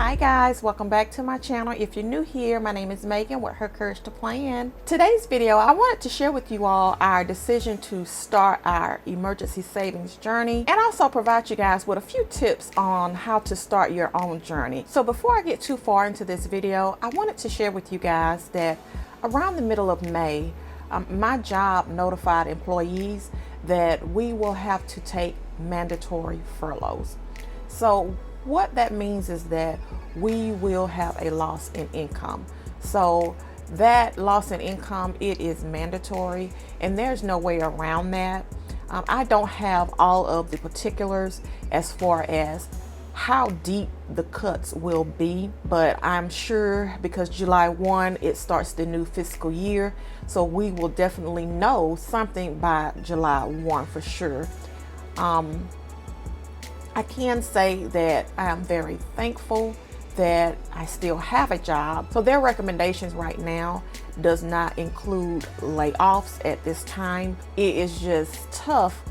Hi guys, welcome back to my channel. If you're new here, my name is Megan with Her Courage to Plan. Today's video, I wanted to share with you all our decision to start our emergency savings journey and also provide you guys with a few tips on how to start your own journey. So before I get too far into this video, I wanted to share with you guys that around the middle of May, my job notified employees that we will have to take mandatory furloughs. So what that means is that we will have a loss in income. So that loss in income, it is mandatory and there's no way around that. I don't have all of the particulars as far as how deep the cuts will be, but I'm sure because July 1, it starts the new fiscal year. So we will definitely know something by July 1 for sure. I can say that I am very thankful that I still have a job. So their recommendations right now does not include layoffs at this time. It is just tough,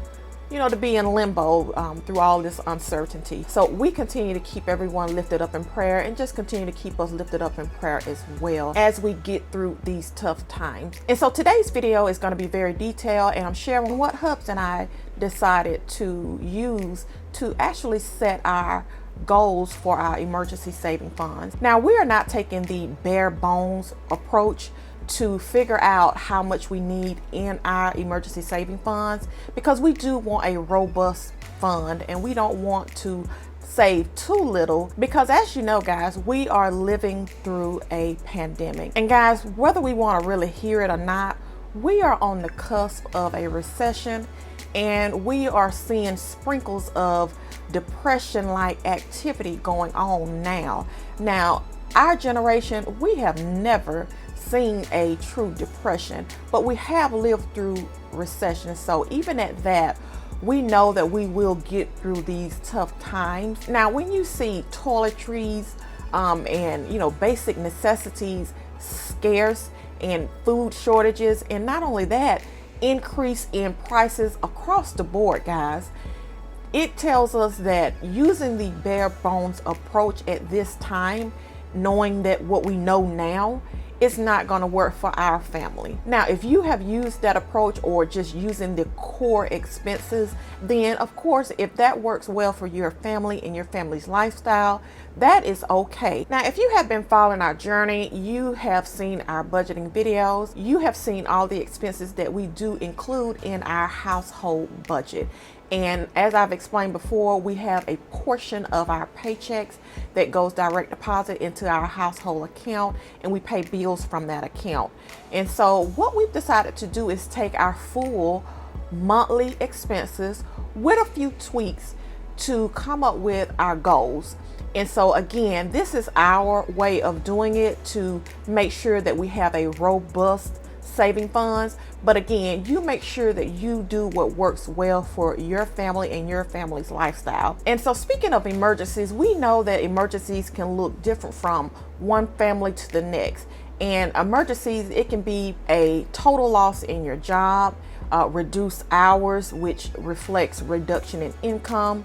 to be in limbo through all this uncertainty. So we continue to keep everyone lifted up in prayer and just continue to keep us lifted up in prayer as well as we get through these tough times. And so today's video is going to be very detailed, and I'm sharing what Hubs and I decided to use to actually set our goals for our emergency saving funds. Now, we are not taking the bare bones approach to figure out how much we need in our emergency saving funds, because we do want a robust fund and we don't want to save too little, because as you know guys, we are living through a pandemic. And guys, whether we want to really hear it or not, we are on the cusp of a recession and we are seeing sprinkles of depression-like activity going on now. Now, our generation, we have never seen a true depression, but we have lived through recession. So even at that, we know that we will get through these tough times. Now, when you see toiletries and basic necessities scarce and food shortages, and not only that, increase in prices across the board, guys, it tells us that using the bare bones approach at this time, knowing that what we know now, it's not going to work for our family. Now, if you have used that approach or just using the core expenses, then of course, if that works well for your family and your family's lifestyle, that is okay. Now, if you have been following our journey, you have seen our budgeting videos. You have seen all the expenses that we do include in our household budget. And as I've explained before, we have a portion of our paychecks that goes direct deposit into our household account, and we pay bills from that account. And so what we've decided to do is take our full monthly expenses with a few tweaks to come up with our goals. And so again, this is our way of doing it to make sure that we have a robust saving funds. But again, you make sure that you do what works well for your family and your family's lifestyle. And so speaking of emergencies, we know that emergencies can look different from one family to the next. And emergencies, it can be a total loss in your job, reduced hours, which reflects reduction in income.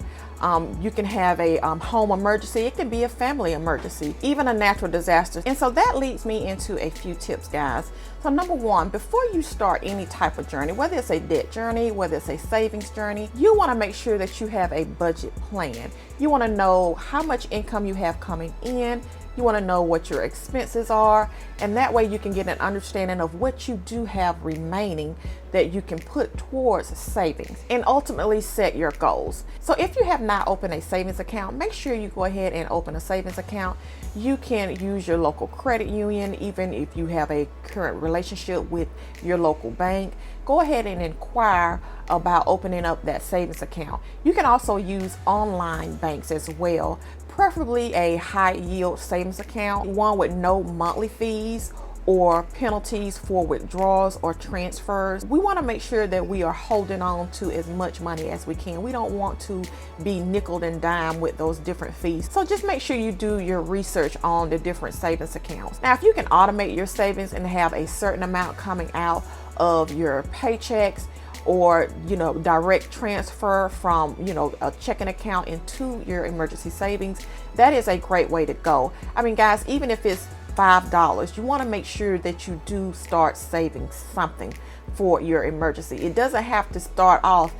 You can have a home emergency. It can be a family emergency, even a natural disaster. And so that leads me into a few tips, guys. So number one, before you start any type of journey, whether it's a debt journey, whether it's a savings journey, you want to make sure that you have a budget plan. You want to know how much income you have coming in. You want to know what your expenses are, and that way you can get an understanding of what you do have remaining that you can put towards savings and ultimately set your goals. So if you have not opened a savings account, make sure you go ahead and open a savings account. You can use your local credit union, even if you have a current relationship with your local bank. Go ahead and inquire about opening up that savings account. You can also use online banks as well, preferably a high yield savings account, one with no monthly fees or penalties for withdrawals or transfers. We want to make sure that we are holding on to as much money as we can. We don't want to be nickel and dime with those different fees. So just make sure you do your research on the different savings accounts. Now, if you can automate your savings and have a certain amount coming out of your paychecks, or, direct transfer from, a checking account into your emergency savings, that is a great way to go. I mean, guys, even if it's $5, you want to make sure that you do start saving something for your emergency. It doesn't have to start off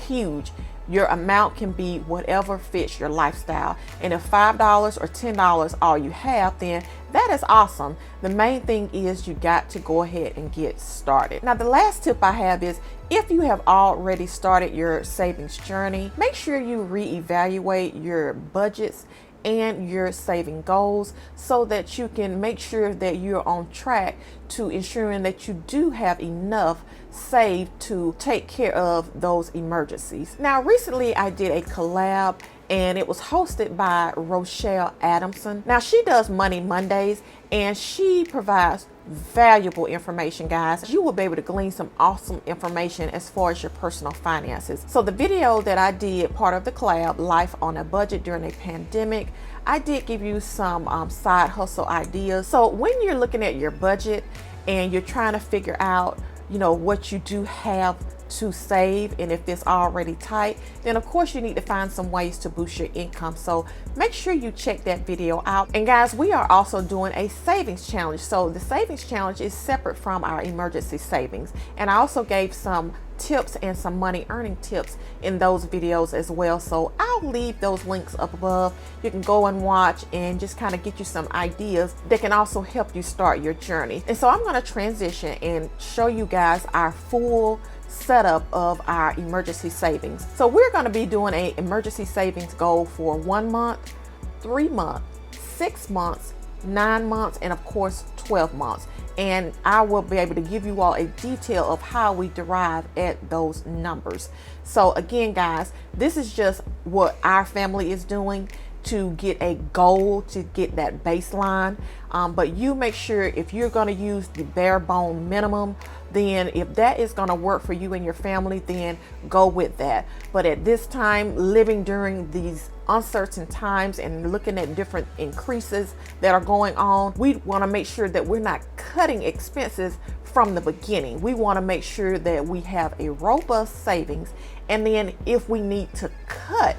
huge. Your amount can be whatever fits your lifestyle. And if $5 or $10 all you have, then that is awesome. The main thing is you got to go ahead and get started. Now, the last tip I have is, if you have already started your savings journey, make sure you reevaluate your budgets and your saving goals so that you can make sure that you're on track to ensuring that you do have enough saved to take care of those emergencies. Now, recently I did a collab and it was hosted by Rochelle Adamson. Now, she does Money Mondays and she provides valuable information, guys. You will be able to glean some awesome information as far as your personal finances. So the video that I did, part of the collab, Life on a Budget During a Pandemic, I did give you some side hustle ideas. So when you're looking at your budget and you're trying to figure out, what you do have to save, and if it's already tight, then of course you need to find some ways to boost your income. So make sure you check that video out. And guys, we are also doing a savings challenge. So the savings challenge is separate from our emergency savings, and I also gave some tips and some money earning tips in those videos as well. So I'll leave those links up above. You can go and watch and just kind of get you some ideas that can also help you start your journey. And so I'm going to transition and show you guys our full setup of our emergency savings. So we're going to be doing an emergency savings goal for 1 month, 3 months, 6 months, 9 months, and of course 12 months. And I will be able to give you all a detail of how we derive at those numbers. So again, guys, this is just what our family is doing to get a goal, to get that baseline. But you make sure, if you're going to use the bare bone minimum, then if that is going to work for you and your family, then go with that. But at this time, living during these uncertain times and looking at different increases that are going on, we want to make sure that we're not cutting expenses from the beginning. We want to make sure that we have a robust savings, and then if we need to cut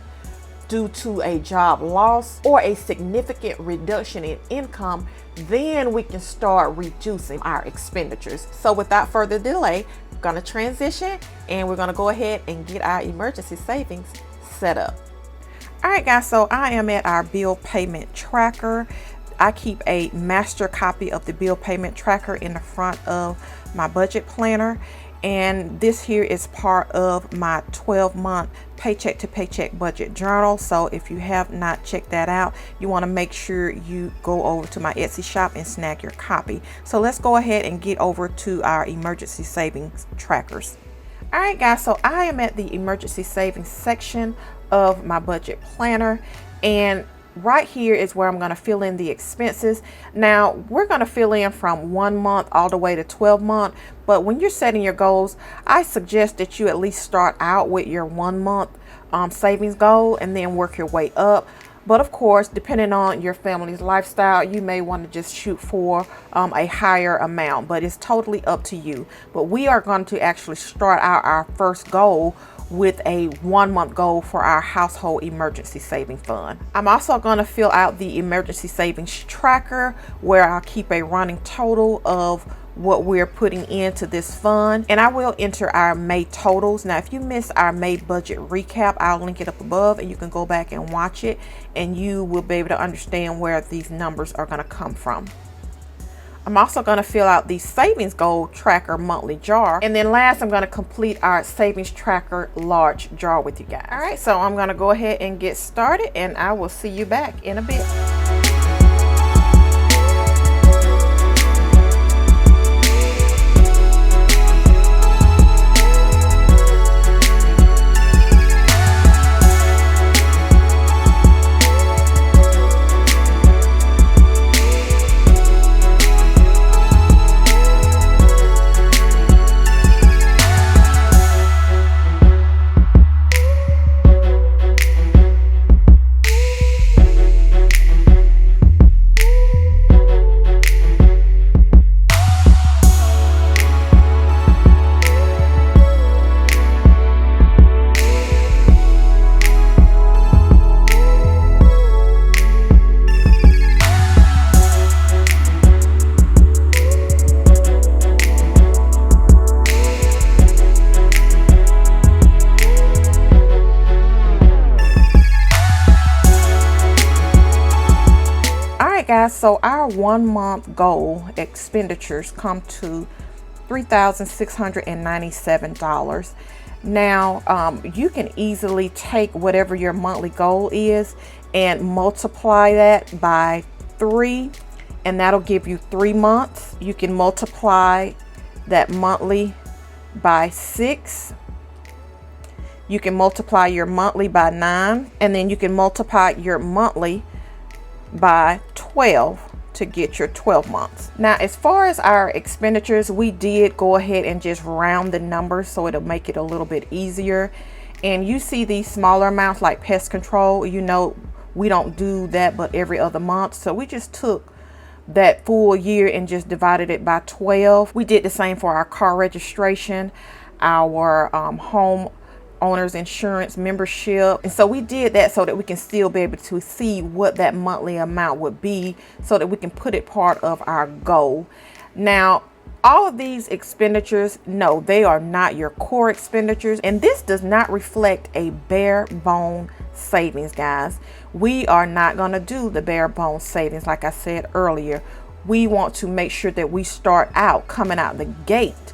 due to a job loss or a significant reduction in income, then we can start reducing our expenditures. So without further delay, I'm going to transition and we're going to go ahead and get our emergency savings set up. All right, guys, so I am at our bill payment tracker. I keep a master copy of the bill payment tracker in the front of my budget planner. And this here is part of my 12-month paycheck to paycheck budget journal. So if you have not checked that out, you want to make sure you go over to my Etsy shop and snag your copy. So let's go ahead and get over to our emergency savings trackers. All right, guys, so I am at the emergency savings section of my budget planner, and right here is where I'm going to fill in the expenses. Now we're going to fill in from 1 month all the way to 12 months, but when you're setting your goals, I suggest that you at least start out with your 1 month savings goal and then work your way up. But of course, depending on your family's lifestyle, you may want to just shoot for a higher amount, but it's totally up to you. But we are going to actually start out our first goal with a 1 month goal for our household emergency saving fund. I'm also going to fill out the emergency savings tracker, where I'll keep a running total of what we're putting into this fund, and I will enter our May totals. Now, if you missed our May budget recap, I'll link it up above and you can go back and watch it, and you will be able to understand where these numbers are going to come from. I'm also going to fill out the savings goal tracker monthly jar. And then last, I'm going to complete our savings tracker large jar with you guys. All right, so I'm going to go ahead and get started, and I will see you back in a bit. guys, so our 1 month goal expenditures come to $3,697. Now, you can easily take whatever your monthly goal is and multiply that by 3, and that'll give you 3 months. You can multiply that monthly by 6. You can multiply your monthly by 9, and then you can multiply your monthly by 12 to get your 12 months. Now, as far as our expenditures, we did go ahead and just round the numbers so it'll make it a little bit easier. And you see these smaller amounts like pest control, you know, we don't do that but every other month. So we just took that full year and just divided it by 12. We did the same for our car registration, our home owner's insurance membership, and so we did that so that we can still be able to see what that monthly amount would be so that we can put it part of our goal. Now, all of these expenditures, no, they are not your core expenditures, and this does not reflect a bare bone savings, guys. We are not going to do the bare bone savings. Like I said earlier, we want to make sure that we start out coming out the gate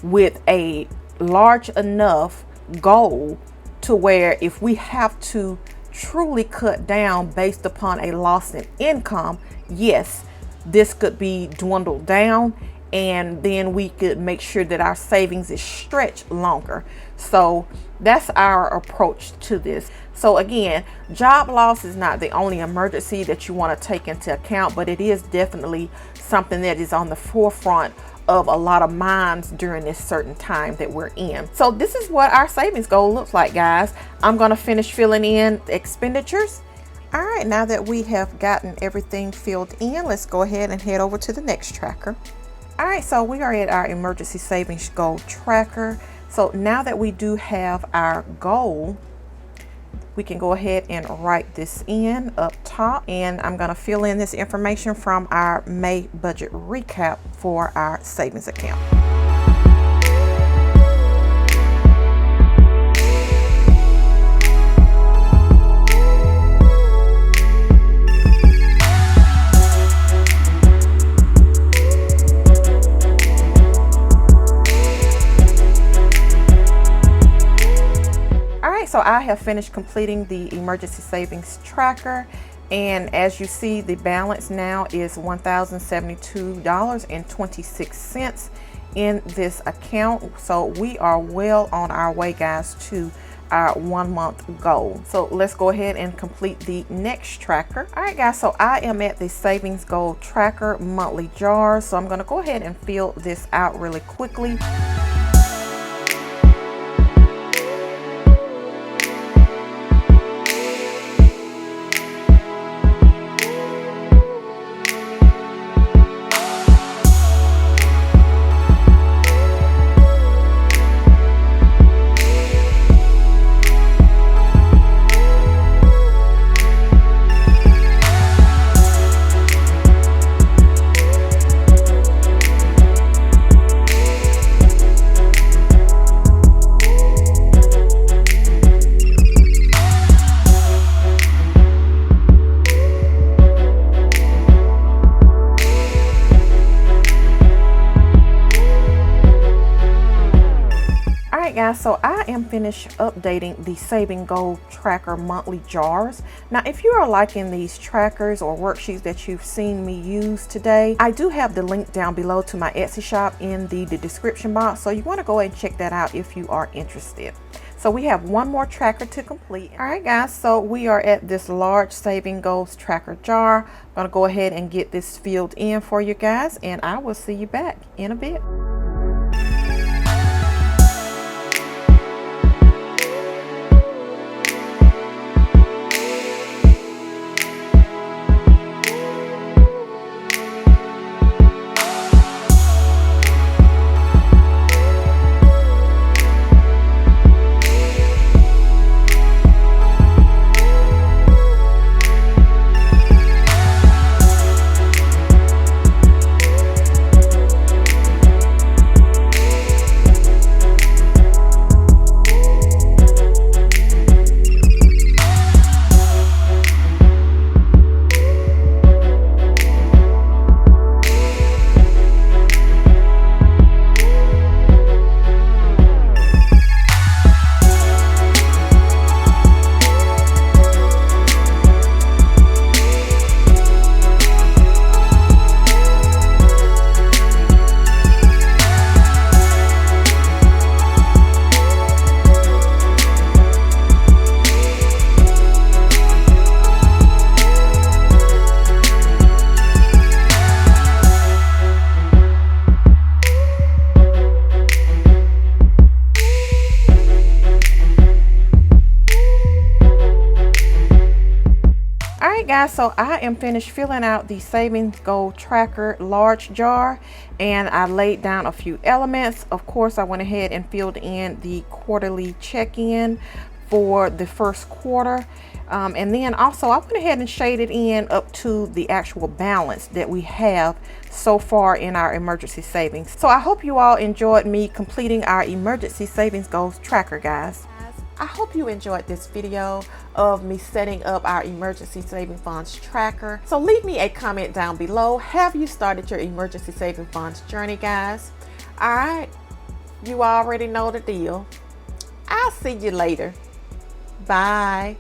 with a large enough goal to where if we have to truly cut down based upon a loss in income, yes, this could be dwindled down, and then we could make sure that our savings is stretched longer. So that's our approach to this. So again, job loss is not the only emergency that you want to take into account, but it is definitely something that is on the forefront of a lot of minds during this certain time that we're in. So this is what our savings goal looks like, guys. I'm going to finish filling in the expenditures. All right, now that we have gotten everything filled in, let's go ahead and head over to the next tracker. All right, so we are at our emergency savings goal tracker. So now that we do have our goal, we can go ahead and write this in up top, and I'm going to fill in this information from our May budget recap for our savings account. So I have finished completing the emergency savings tracker, and as you see, the balance now is $1,072.26 in this account. So we are well on our way, guys, to our 1 month goal. So let's go ahead and complete the next tracker. All right, guys, so I am at the savings goal tracker monthly jars. So I'm going to go ahead and fill this out really quickly. Guys, so I am finished updating the saving goal tracker monthly jars. Now, if you are liking these trackers or worksheets that you've seen me use today, I do have the link down below to my Etsy shop in the description box, so you want to go ahead and check that out if you are interested. So we have one more tracker to complete. All right, guys, so we are at this large saving goals tracker jar. I'm going to go ahead and get this filled in for you guys, and I will see you back in a bit. guys, so I am finished filling out the savings goal tracker large jar, and I laid down a few elements. Of course, I went ahead and filled in the quarterly check-in for the first quarter, and then also I went ahead and shaded in up to the actual balance that we have so far in our emergency savings. So I hope you all enjoyed me completing our emergency savings goals tracker, guys. I hope you enjoyed this video of me setting up our emergency saving funds tracker. So leave me a comment down below. Have you started your emergency saving funds journey, guys? All right, you already know the deal. I'll see you later. Bye.